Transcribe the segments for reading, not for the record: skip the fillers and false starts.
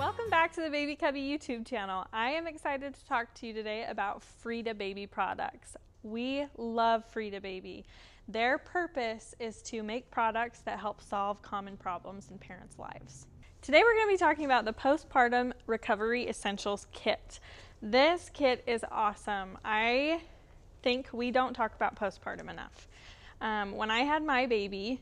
Welcome back to the Baby Cubby YouTube channel. I am excited to talk to you today about Frida Baby products. We love Frida Baby. Their purpose is to make products that help solve common problems in parents' lives. Today we're going to be talking about the Postpartum Recovery Essentials Kit. This kit is awesome. I think we don't talk about postpartum enough. When I had my baby,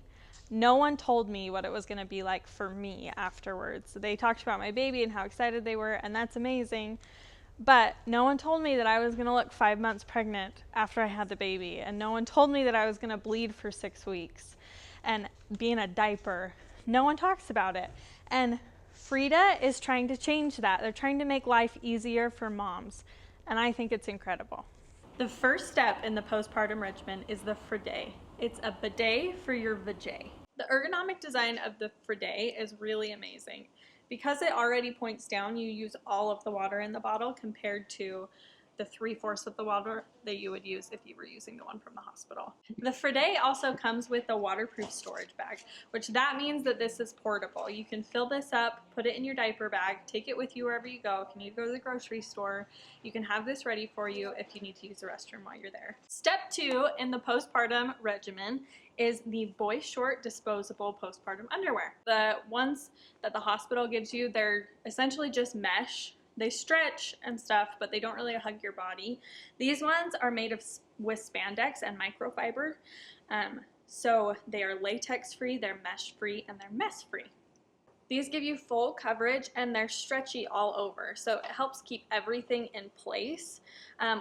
no one told me what it was going to be like for me afterwards. They talked about my baby and how excited they were, and that's amazing. But no one told me that I was going to look 5 months pregnant after I had the baby. And no one told me that I was going to bleed for 6 weeks and be in a diaper. No one talks about it. And Frida is trying to change that. They're trying to make life easier for moms. And I think it's incredible. The first step in the postpartum regimen is the Fridet. It's a bidet for your Vajay. The ergonomic design of the Fridet is really amazing. Because it already points down, you use all of the water in the bottle compared to the 3/4 of the water that you would use if you were using the one from the hospital. The Fridet also comes with a waterproof storage bag, which that means that this is portable. You can fill this up, put it in your diaper bag, take it with you wherever you go. If you need to go to the grocery store, you can have this ready for you if you need to use the restroom while you're there. Step 2 in the postpartum regimen is the Boy Short disposable postpartum underwear. The ones that the hospital gives you, they're essentially just mesh. They stretch and stuff, but they don't really hug your body. These ones are made with spandex and microfiber. So they are latex free, they're mesh free, and they're mess free. These give you full coverage and they're stretchy all over. So it helps keep everything in place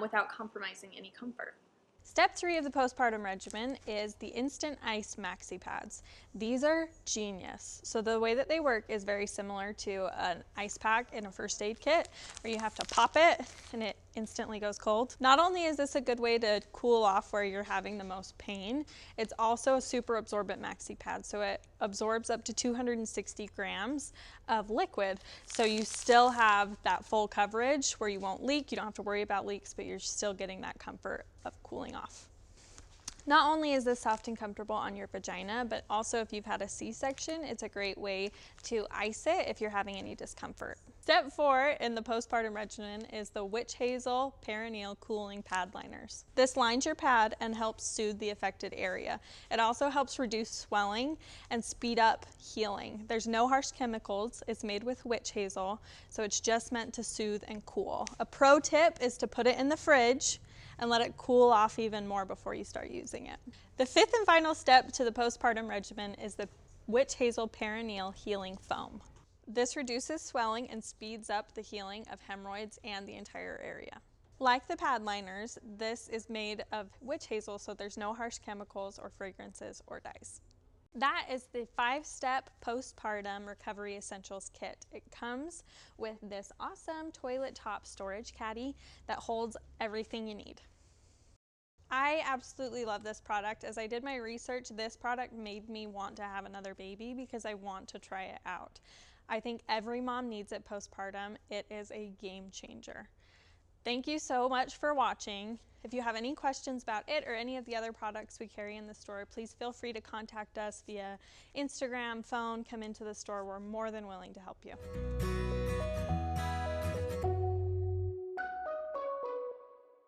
without compromising any comfort. Step 3 of the postpartum regimen is the Instant Ice Maxi pads. These are genius. So the way that they work is very similar to an ice pack in a first aid kit where you have to pop it and it instantly goes cold. Not only is this a good way to cool off where you're having the most pain, it's also a super absorbent maxi pad. So it absorbs up to 260 grams of liquid. So you still have that full coverage where you won't leak. You don't have to worry about leaks, but you're still getting that comfort of cooling off. Not only is this soft and comfortable on your vagina, but also if you've had a C-section, it's a great way to ice it if you're having any discomfort. Step 4 in the postpartum regimen is the Witch Hazel Perineal Cooling Pad Liners. This lines your pad and helps soothe the affected area. It also helps reduce swelling and speed up healing. There's no harsh chemicals. It's made with witch hazel, so it's just meant to soothe and cool. A pro tip is to put it in the fridge and let it cool off even more before you start using it. The 5th and final step to the postpartum regimen is the Witch Hazel Perineal Healing Foam. This reduces swelling and speeds up the healing of hemorrhoids and the entire area. Like the pad liners, this is made of witch hazel, so there's no harsh chemicals or fragrances or dyes. That is the 5-step postpartum recovery essentials kit. It comes with this awesome toilet top storage caddy that holds everything you need. I absolutely love this product. As I did my research, this product made me want to have another baby because I want to try it out. I think every mom needs it postpartum. It is a game changer. Thank you so much for watching. If you have any questions about it or any of the other products we carry in the store, please feel free to contact us via Instagram, phone, come into the store. We're more than willing to help you.